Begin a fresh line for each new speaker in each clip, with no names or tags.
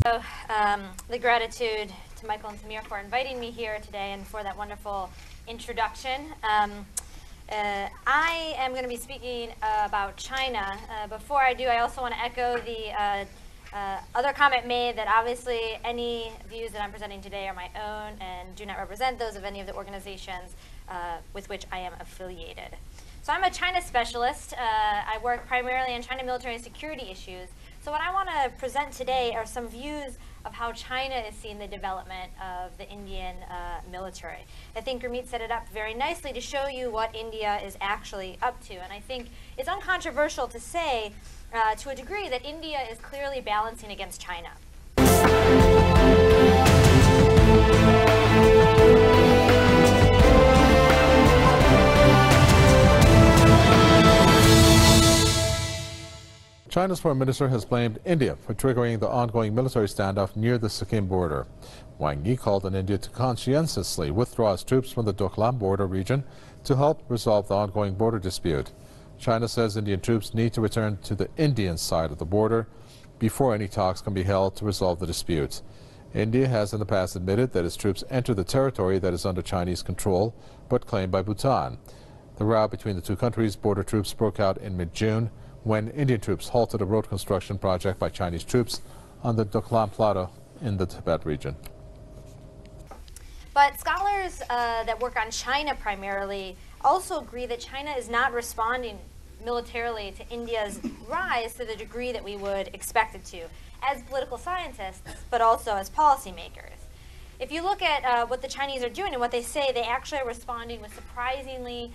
The gratitude to Michael and Samir for inviting me here today and for that wonderful introduction. I am going to be speaking about China. Before I do, I also want to echo the other comment made that obviously any views that I'm presenting today are my own and do not represent those of any of the organizations with which I am affiliated. So I'm a China specialist. I work primarily on China military and security issues. So what I want to present today are some views of how China is seeing the development of the Indian military. I think Gurmeet set it up very nicely to show you what India is actually up to. And I think it's uncontroversial to say, to a degree, that India is clearly balancing against China.
China's foreign minister has blamed India for triggering the ongoing military standoff near the Sikkim border. Wang Yi called on India to conscientiously withdraw its troops from the Doklam border region to help resolve the ongoing border dispute. China says Indian troops need to return to the Indian side of the border before any talks can be held to resolve the dispute. India has in the past admitted that its troops enter the territory that is under Chinese control, but claimed by Bhutan. The row between the two countries' border troops broke out in mid-June when Indian troops halted a road construction project by Chinese troops on the Doklam Plateau in the Tibet region.
But scholars that work on China primarily also agree that China is not responding militarily to India's rise to the degree that we would expect it to, as political scientists, but also as policymakers. If you look at what the Chinese are doing and what they say, they actually are responding with surprising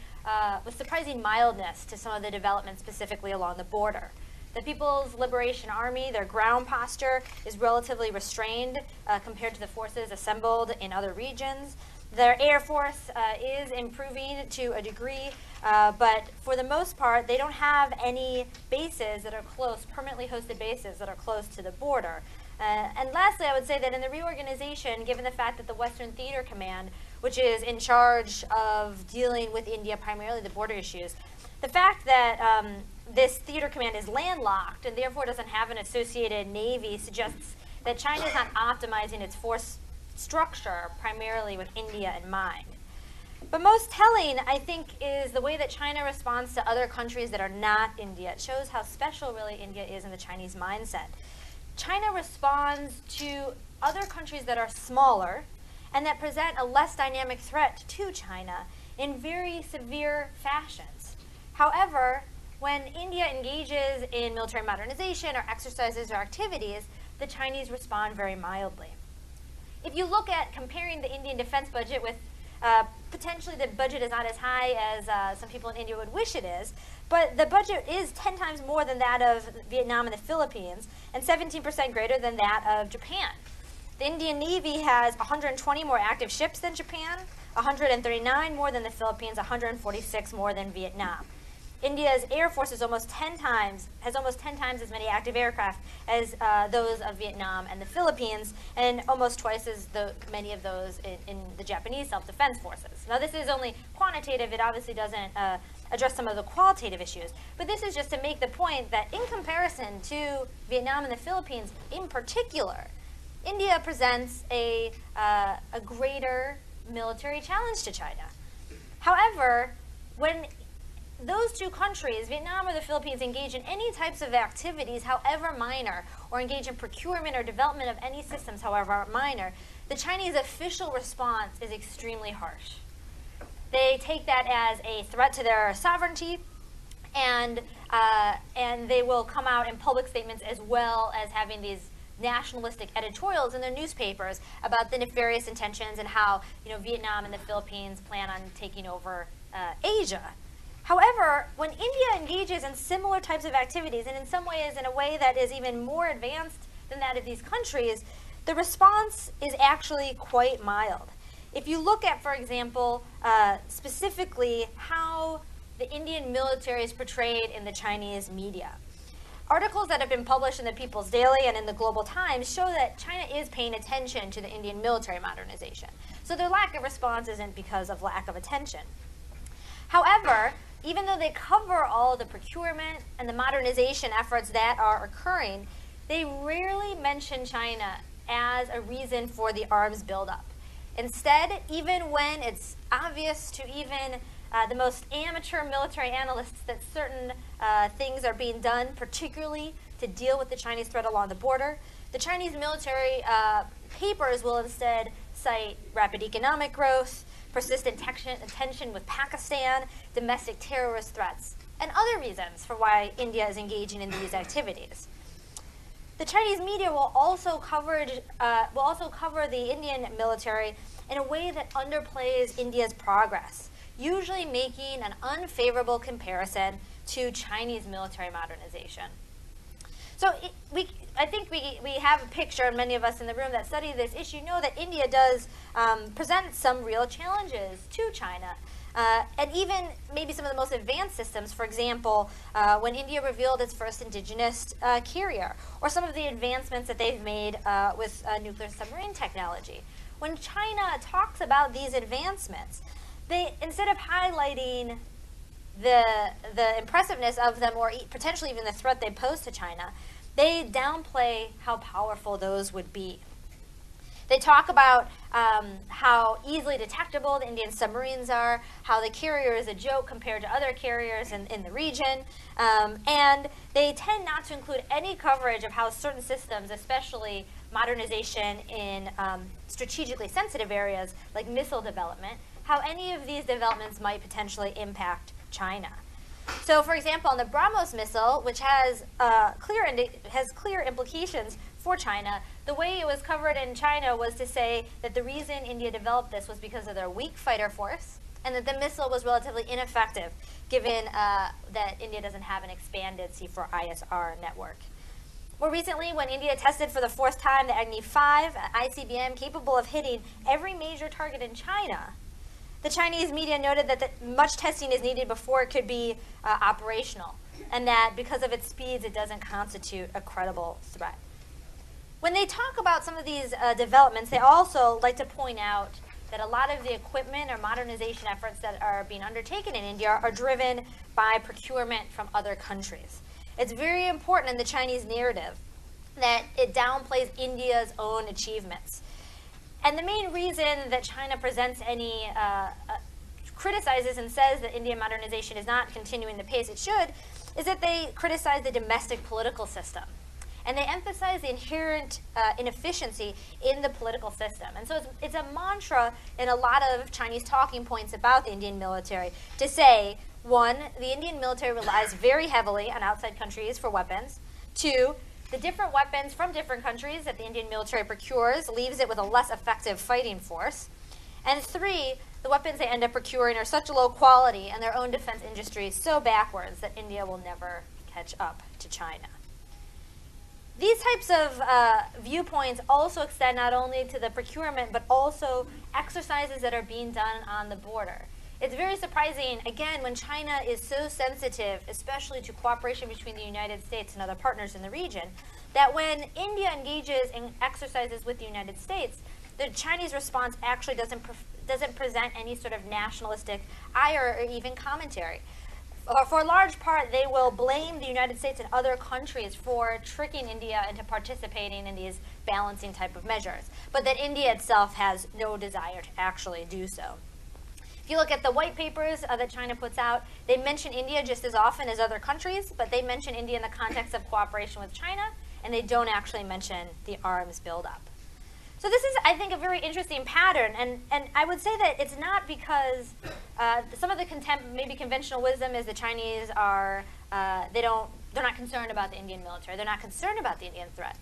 mildness to some of the developments specifically along the border. The People's Liberation Army, their ground posture is relatively restrained compared to the forces assembled in other regions. Their air force is improving to a degree, but for the most part, they don't have any bases that are close, permanently hosted bases that are close to the border. And lastly, I would say that in the reorganization, given the fact that the Western Theater Command, which is in charge of dealing with India, primarily the border issues, the fact that this theater command is landlocked and therefore doesn't have an associated navy suggests that China is not optimizing its force structure primarily with India in mind. But most telling, I think, is the way that China responds to other countries that are not India. It shows how special really India is in the Chinese mindset. China responds to other countries that are smaller and that present a less dynamic threat to China in very severe fashions. However, when India engages in military modernization or exercises or activities, the Chinese respond very mildly. If you look at comparing the Indian defense budget with potentially the budget is not as high as some people in India would wish it is, but the budget is 10 times more than that of Vietnam and the Philippines, and 17% greater than that of Japan. The Indian Navy has 120 more active ships than Japan, 139 more than the Philippines, 146 more than Vietnam. India's Air Force has almost 10 times as many active aircraft as those of Vietnam and the Philippines, and almost twice as many of those in the Japanese self-defense forces. Now, this is only quantitative. It obviously doesn't address some of the qualitative issues, but this is just to make the point that in comparison to Vietnam and the Philippines in particular, India presents a greater military challenge to China. However, when those two countries, Vietnam or the Philippines, engage in any types of activities, however minor, or engage in procurement or development of any systems, however minor, the Chinese official response is extremely harsh. They take that as a threat to their sovereignty, and they will come out in public statements as well as having these nationalistic editorials in their newspapers about the nefarious intentions and how Vietnam and the Philippines plan on taking over Asia. However, when India engages in similar types of activities, and in some ways in a way that is even more advanced than that of these countries, the response is actually quite mild. If you look at, for example, specifically how the Indian military is portrayed in the Chinese media, articles that have been published in the People's Daily and in the Global Times show that China is paying attention to the Indian military modernization. So their lack of response isn't because of lack of attention. However, even though they cover all the procurement and the modernization efforts that are occurring, they rarely mention China as a reason for the arms buildup. Instead, even when it's obvious to even the most amateur military analysts that certain things are being done, particularly to deal with the Chinese threat along the border, the Chinese military papers will instead cite rapid economic growth, persistent tension with Pakistan, domestic terrorist threats, and other reasons for why India is engaging in these activities. The Chinese media will also cover the Indian military in a way that underplays India's progress, usually making an unfavorable comparison to Chinese military modernization. So I think we have a picture, and many of us in the room that study this issue know that India does present some real challenges to China. And even maybe some of the most advanced systems, for example, when India revealed its first indigenous carrier, or some of the advancements that they've made with nuclear submarine technology. When China talks about these advancements, they, instead of highlighting the impressiveness of them or potentially even the threat they pose to China, they downplay how powerful those would be. They talk about how easily detectable the Indian submarines are, how the carrier is a joke compared to other carriers in the region, and they tend not to include any coverage of how certain systems, especially modernization in strategically sensitive areas like missile development, how any of these developments might potentially impact China. So, for example, on the BrahMos missile, which has clear implications for China, the way it was covered in China was to say that the reason India developed this was because of their weak fighter force, and that the missile was relatively ineffective, given that India doesn't have an expanded C4ISR network. More recently, when India tested for the 4th time the Agni-5 ICBM capable of hitting every major target in China, the Chinese media noted that much testing is needed before it could be operational, and that because of its speeds, it doesn't constitute a credible threat. When they talk about some of these developments, they also like to point out that a lot of the equipment or modernization efforts that are being undertaken in India are driven by procurement from other countries. It's very important in the Chinese narrative that it downplays India's own achievements. And the main reason that China presents criticizes and says that Indian modernization is not continuing the pace it should is that they criticize the domestic political system. And they emphasize the inherent inefficiency in the political system. And so it's a mantra in a lot of Chinese talking points about the Indian military to say, 1, the Indian military relies very heavily on outside countries for weapons. 2, the different weapons from different countries that the Indian military procures leaves it with a less effective fighting force. And 3, the weapons they end up procuring are such low quality and their own defense industry is so backwards that India will never catch up to China. These types of viewpoints also extend not only to the procurement, but also exercises that are being done on the border. It's very surprising, again, when China is so sensitive, especially to cooperation between the United States and other partners in the region, that when India engages in exercises with the United States, the Chinese response actually doesn't present any sort of nationalistic ire or even commentary. For a large part, they will blame the United States and other countries for tricking India into participating in these balancing type of measures, but that India itself has no desire to actually do so. If you look at the white papers that China puts out, they mention India just as often as other countries, but they mention India in the context of cooperation with China, and they don't actually mention the arms buildup. So this is, I think, a very interesting pattern, and I would say that it's not because some of the maybe conventional wisdom is the Chinese are, they're not concerned about the Indian military, they're not concerned about the Indian threat.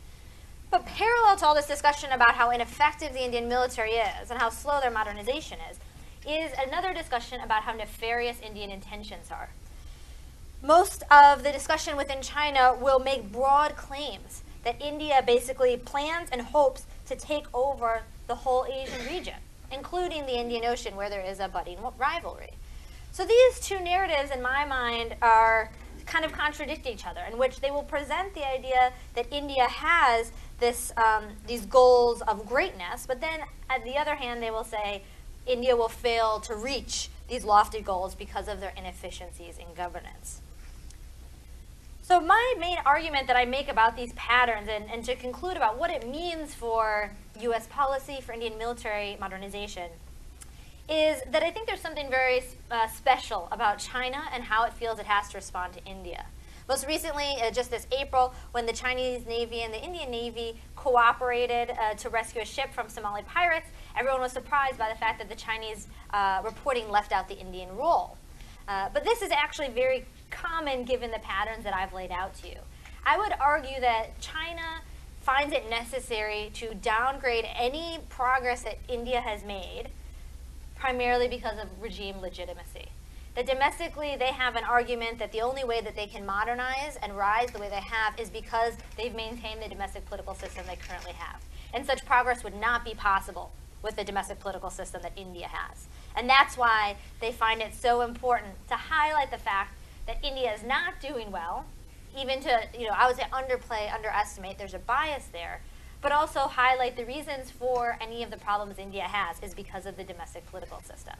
But parallel to all this discussion about how ineffective the Indian military is and how slow their modernization is another discussion about how nefarious Indian intentions are. Most of the discussion within China will make broad claims that India basically plans and hopes to take over the whole Asian region, including the Indian Ocean, where there is a budding rivalry. So these two narratives, in my mind, are kind of contradict each other, in which they will present the idea that India has these goals of greatness, but then, on the other hand, they will say India will fail to reach these lofty goals because of their inefficiencies in governance. So my main argument that I make about these patterns, and to conclude about what it means for U.S. policy, for Indian military modernization, is that I think there's something very special about China and how it feels it has to respond to India. Most recently, just this April, when the Chinese Navy and the Indian Navy cooperated to rescue a ship from Somali pirates, everyone was surprised by the fact that the Chinese reporting left out the Indian role. But this is actually very common given the patterns that I've laid out to you. I would argue that China finds it necessary to downgrade any progress that India has made, primarily because of regime legitimacy. That domestically they have an argument that the only way that they can modernize and rise the way they have is because they've maintained the domestic political system they currently have. And such progress would not be possible with the domestic political system that India has. And that's why they find it so important to highlight the fact that India is not doing well, even to, I would say underplay, underestimate, there's a bias there, but also highlight the reasons for any of the problems India has is because of the domestic political system.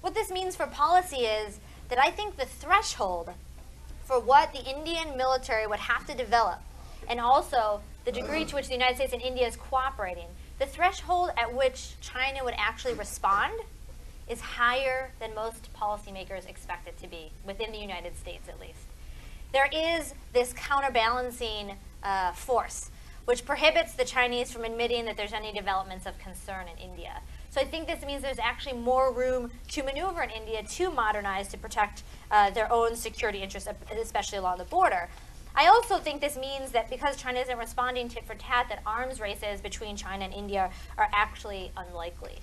What this means for policy is that I think the threshold for what the Indian military would have to develop, and also the degree to which the United States and India is cooperating, the threshold at which China would actually respond is higher than most policymakers expect it to be, within the United States at least. There is this counterbalancing force, which prohibits the Chinese from admitting that there's any developments of concern in India. So I think this means there's actually more room to maneuver in India to modernize, to protect their own security interests, especially along the border. I also think this means that because China isn't responding tit for tat, that arms races between China and India are actually unlikely.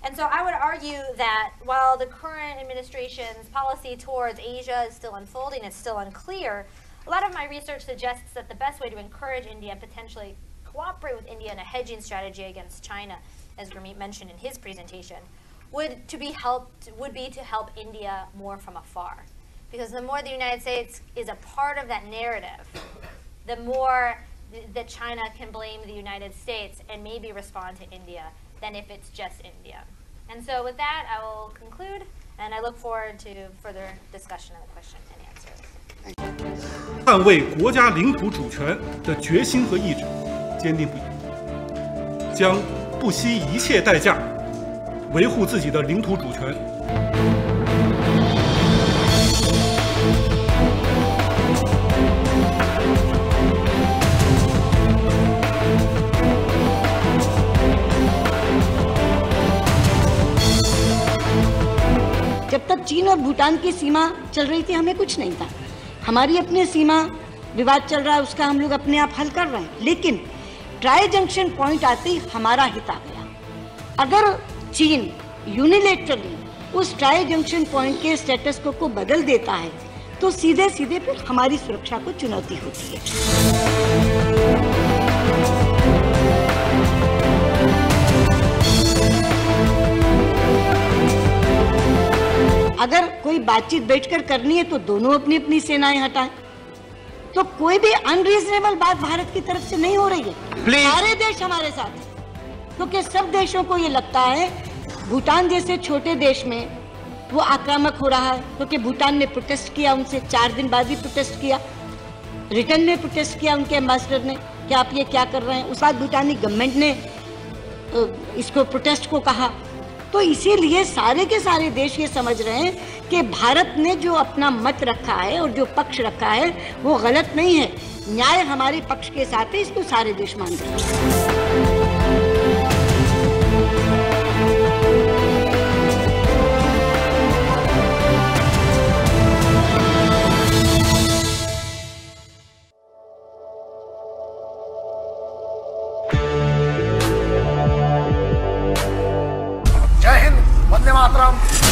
And so I would argue that while the current administration's policy towards Asia is still unfolding, it's still unclear, a lot of my research suggests that the best way to encourage India and potentially cooperate with India in a hedging strategy against China, as Gurmeet mentioned in his presentation, would be to help India more from afar. Because the more the United States is a part of that narrative, the more that China can blame the United States and maybe respond to India than if it's just India. And so with that, I will conclude, and I look forward to further discussion of the question and answers.
捍卫国家领土主权的决心和意志坚定不移，将不惜一切代价维护自己的领土主权。
जब तक चीन और भूटान की सीमा चल रही थी हमें कुछ नहीं था, हमारी अपनी सीमा विवाद चल रहा है, उसका हम लोग अपने आप हल कर रहे हैं। लेकिन ट्राई जंक्शन पॉइंट आते ही हमारा हित आ गया। अगर चीन यूनिलेटरली उस ट्राई जंक्शन पॉइंट के स्टेटस को बदल देता है तो सीधे सीधे फिर हमारी सुरक्षा को चुनौती होती है। अगर कोई बातचीत बैठकर करनी है तो दोनों अपनी अपनी सेनाएं हटाएं। तो कोई भी अनरीजनेबल बात भारत की तरफ से नहीं हो रही है। सारे देश हमारे साथ, क्योंकि सब देशों को ये लगता है भूटान जैसे छोटे देश में वो आक्रामक हो रहा है, क्योंकि भूटान ने प्रोटेस्ट किया, उनसे 4 दिन बाद भी प्रोटेस्ट किया, रिटर्न में प्रोटेस्ट किया उनके एम्बेसडर ने कि आप ये क्या कर रहे हैं। उस बाद भूटानी गवर्नमेंट ने इसको प्रोटेस्ट को कहा। तो इसीलिए सारे के सारे देश ये समझ रहे हैं कि भारत ने जो अपना मत रखा है और जो पक्ष रखा है वो गलत नहीं है, न्याय हमारे पक्ष के साथ है, इसको सारे देश मान रहे हैं।
जय हिंद, वंदे मातरम।